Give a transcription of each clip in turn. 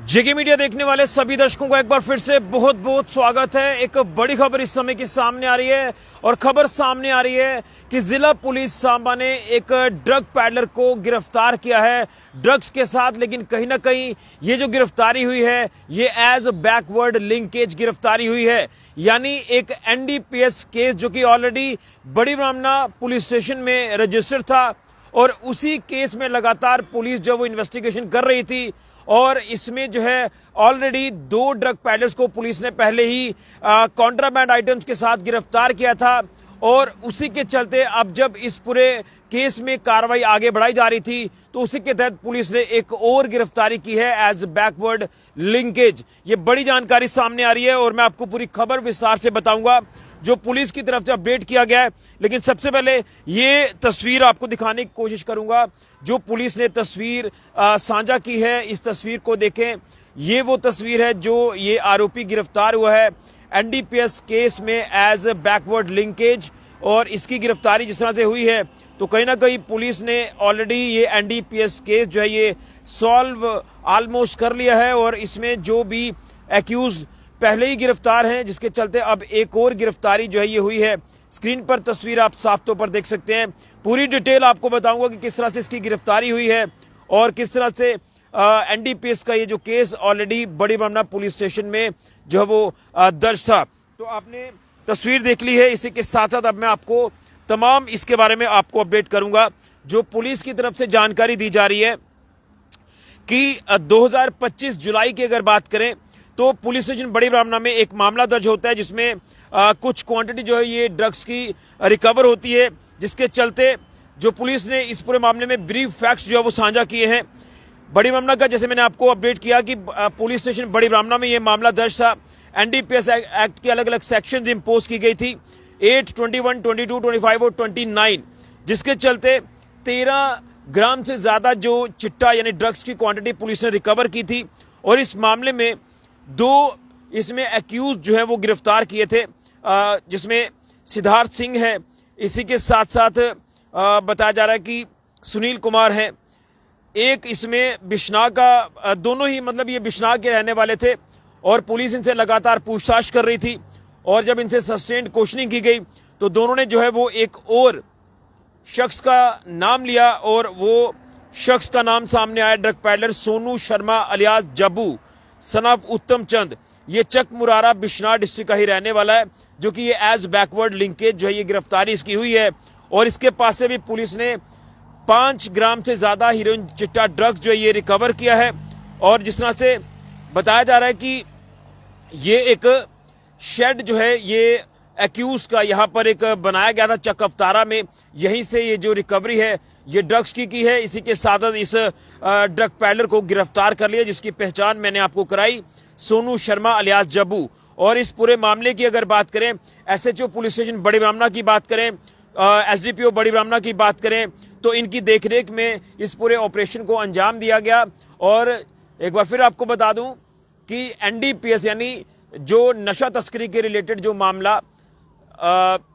जेके media देखने वाले सभी दर्शकों को एक बार फिर से बहुत बहुत स्वागत है। एक बड़ी खबर इस समय की सामने आ रही है और खबर सामने आ रही है कि जिला पुलिस सांबा ने एक ड्रग पैडलर को गिरफ्तार किया है ड्रग्स के साथ। लेकिन कहीं ना कहीं ये जो गिरफ्तारी हुई है ये एज बैकवर्ड लिंकेज गिरफ्तारी हुई है, यानी एक एनडीपीएस केस जो कि ऑलरेडी बड़ी ब्राह्मणा पुलिस स्टेशन में रजिस्टर्ड था और उसी केस में लगातार पुलिस जो वो इन्वेस्टिगेशन कर रही थी और इसमें जो है ऑलरेडी 2 ड्रग पैडलर्स को पुलिस ने पहले ही कॉन्ट्राबैंड आइटम्स के साथ गिरफ्तार किया था। और उसी के चलते अब जब इस पूरे केस में कार्रवाई आगे बढ़ाई जा रही थी तो उसी के तहत पुलिस ने एक और गिरफ्तारी की है एज बैकवर्ड लिंकेज। ये बड़ी जानकारी सामने आ रही है और मैं आपको पूरी खबर विस्तार से बताऊंगा जो पुलिस की तरफ से अपडेट किया गया है। लेकिन सबसे पहले ये तस्वीर आपको दिखाने की कोशिश करूंगा जो पुलिस ने तस्वीर साझा की है। इस तस्वीर को देखें, ये वो तस्वीर है जो ये आरोपी गिरफ्तार हुआ है एनडीपीएस केस में एज बैकवर्ड लिंकेज। और इसकी गिरफ्तारी जिस तरह से हुई है तो कहीं ना कहीं पुलिस ने ऑलरेडी ये एनडीपीएस केस जो है ये सॉल्व ऑलमोस्ट कर लिया है और इसमें जो भी एक्यूज पहले ही गिरफ्तार हैं जिसके चलते अब एक और गिरफ्तारी जो है ये हुई है। स्क्रीन पर तस्वीर आप साफ तौर पर देख सकते हैं। पूरी डिटेल आपको बताऊंगा कि किस तरह से इसकी गिरफ्तारी हुई है और किस तरह से एनडीपीएस का ये जो केस ऑलरेडी बड़ी ब्राह्मणा पुलिस स्टेशन में जो है वो दर्ज था। तो आपने तस्वीर देख ली है। इसी के साथ साथ अब मैं आपको तमाम इसके बारे में आपको अपडेट करूंगा। जो पुलिस की तरफ से जानकारी दी जा रही है कि 2025 जुलाई की अगर बात करें तो पुलिस स्टेशन बड़ी ब्राह्मणा में एक मामला दर्ज होता है जिसमें कुछ क्वांटिटी जो है ये ड्रग्स की रिकवर होती है, जिसके चलते जो पुलिस ने इस पूरे मामले में ब्रीफ फैक्ट्स जो है वो साझा किए हैं बड़ी ब्राह्मणा का। जैसे मैंने आपको अपडेट किया कि पुलिस स्टेशन बड़ी ब्राह्मणा में ये मामला दर्ज था। एनडीपीएस एक्ट के अलग अलग सेक्शंस इंपोज की गई थी 8, 21, 22, 25 और 29, जिसके चलते 13 ग्राम से ज्यादा जो चिट्टा यानी ड्रग्स की क्वांटिटी पुलिस ने रिकवर की थी। और इस मामले में 2 इसमें एक्यूज जो है वो गिरफ्तार किए थे जिसमें सिद्धार्थ सिंह है। इसी के साथ साथ बताया जा रहा है कि सुनील कुमार है। एक इसमें बिश्नाह का, दोनों ही मतलब ये बिश्नाह के रहने वाले थे और पुलिस इनसे लगातार पूछताछ कर रही थी और जब इनसे सस्टेन्ड क्वेश्चनिंग की गई तो दोनों ने जो है वो एक और शख्स का नाम लिया और वो शख्स का नाम सामने आया drug peddler Sonu Sharma alias Jabbu son of Uttam Chand. ये चक मुरारा बिश्नाह डिस्ट्रिक्ट का ही रहने वाला है जो कि ये एज बैकवर्ड लिंकेज जो है ये गिरफ्तारी इसकी हुई है। और इसके पास से भी पुलिस ने 5 ग्राम से ज्यादा हीरोइन चिट्टा ड्रग्स जो है ये रिकवर किया है। और जिस तरह से बताया जा रहा है कि ये एक शेड जो है ये एक्यूज का यहाँ पर एक बनाया गया था चक अवतारा में, यहीं से ये जो रिकवरी है ये ड्रग्स की है। इसी के साथ इस ड्रग पैडलर को गिरफ्तार कर लिया जिसकी पहचान मैंने आपको कराई सोनू शर्मा अलियास जब्बू। और इस पूरे मामले की अगर बात करें एसएचओ पुलिस स्टेशन बड़ी ब्राह्मणा की बात करें, एसडीपीओ बड़ी ब्राह्मणा की बात करें तो इनकी देखरेख में इस पूरे ऑपरेशन को अंजाम दिया गया। और एक बार फिर आपको बता दूं कि एनडीपीएस यानी जो नशा तस्करी के रिलेटेड जो मामला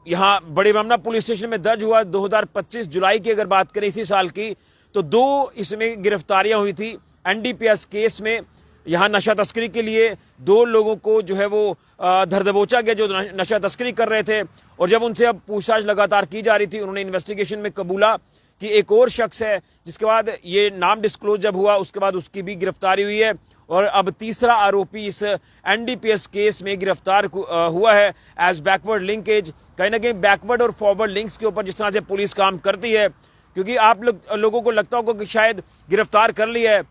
यहाँ बड़ी ब्राह्मणा पुलिस स्टेशन में दर्ज हुआ 2025 जुलाई की अगर बात करें इसी साल की, तो 2 इसमें गिरफ्तारियां हुई थी एनडीपीएस केस में। यहाँ नशा तस्करी के लिए 2 लोगों को जो है वो धर दबोचा गया जो नशा तस्करी कर रहे थे। और जब उनसे अब पूछताछ लगातार की जा रही थी उन्होंने इन्वेस्टिगेशन में कबूला कि एक और शख्स है, जिसके बाद ये नाम डिस्क्लोज जब हुआ उसके बाद उसकी भी गिरफ्तारी हुई है। और अब तीसरा आरोपी इस एनडीपीएस केस में गिरफ्तार हुआ है एज बैकवर्ड लिंकेज। कहीं ना कहीं बैकवर्ड और फॉरवर्ड लिंक्स के ऊपर जिस तरह से पुलिस काम करती है, क्योंकि आप लोगों को लगता होगा कि शायद गिरफ्तार कर लिया है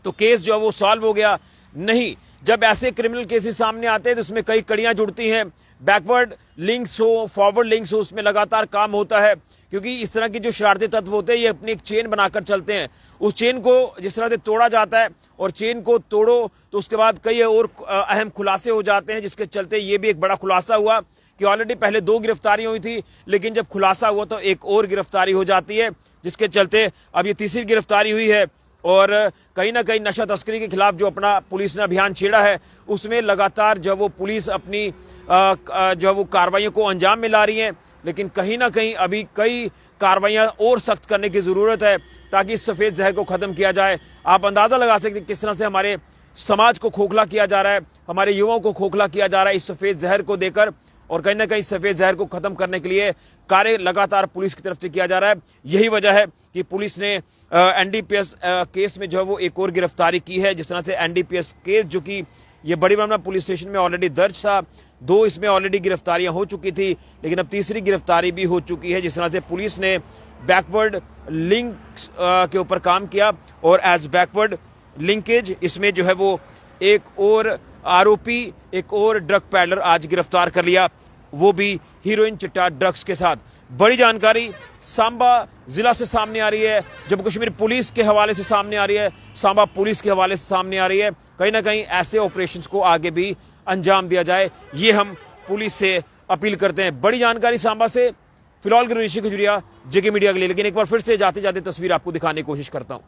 तो केस जो है वो सॉल्व हो गया। नहीं, जब ऐसे क्रिमिनल केसेस सामने आते हैं तो उसमें कई कड़ियां जुड़ती हैं। बैकवर्ड लिंक्स हो, फॉरवर्ड लिंक्स हो, उसमें लगातार काम होता है क्योंकि इस तरह के जो शरारती तत्व होते हैं ये अपनी एक चेन बनाकर चलते हैं। उस चेन को जिस तरह से तोड़ा जाता है और चेन को तोड़ो तो उसके बाद कई और अहम खुलासे हो जाते हैं, जिसके चलते ये भी एक बड़ा खुलासा हुआ कि ऑलरेडी पहले 2 गिरफ्तारियां हुई थी लेकिन जब खुलासा हुआ तो एक और गिरफ्तारी हो जाती है, जिसके चलते अब ये तीसरी गिरफ्तारी हुई है। और कहीं ना कहीं नशा तस्करी के खिलाफ जो अपना पुलिस ने अभियान छेड़ा है उसमें लगातार जब वो पुलिस अपनी जो वो कार्रवाइयों को अंजाम में ला रही है, लेकिन कहीं ना कहीं अभी कई कार्रवाइयां और सख्त करने की जरूरत है ताकि इस सफेद जहर को खत्म किया जाए। आप अंदाजा लगा सकते किस तरह से हमारे समाज को खोखला किया जा रहा है, हमारे युवाओं को खोखला किया जा रहा है इस सफेद जहर को देकर, और कहीं ना कहीं सफेद जहर को खत्म करने के लिए कार्य लगातार पुलिस की तरफ से किया जा रहा है। यही वजह है कि पुलिस ने एनडीपीएस केस में जो है वो एक और गिरफ्तारी की है। जिस तरह से एनडीपीएस केस जो कि ये बड़ी ब्रह्मपुरा पुलिस स्टेशन में ऑलरेडी दर्ज था, 2 इसमें ऑलरेडी गिरफ्तारियां हो चुकी थी, लेकिन अब तीसरी गिरफ्तारी भी हो चुकी है। जिस तरह से पुलिस ने बैकवर्ड लिंक के ऊपर काम किया और एज बैकवर्ड लिंकेज इसमें जो है वो एक और आरोपी, एक और ड्रग पैडलर आज गिरफ्तार कर लिया, वो भी हीरोइन चिट्टा ड्रग्स के साथ। बड़ी जानकारी सांबा जिला से सामने आ रही है, जम्मू कश्मीर पुलिस के हवाले से सामने आ रही है, सांबा पुलिस के हवाले से सामने आ रही है। कहीं ना कहीं ऐसे ऑपरेशंस को आगे भी अंजाम दिया जाए, ये हम पुलिस से अपील करते हैं। बड़ी जानकारी सांबा से, फिलहाल ऋषि खजुरिया, जेके मीडिया के लिए। लेकिन एक बार फिर से जाते जाते तस्वीर आपको दिखाने की कोशिश करता हूं।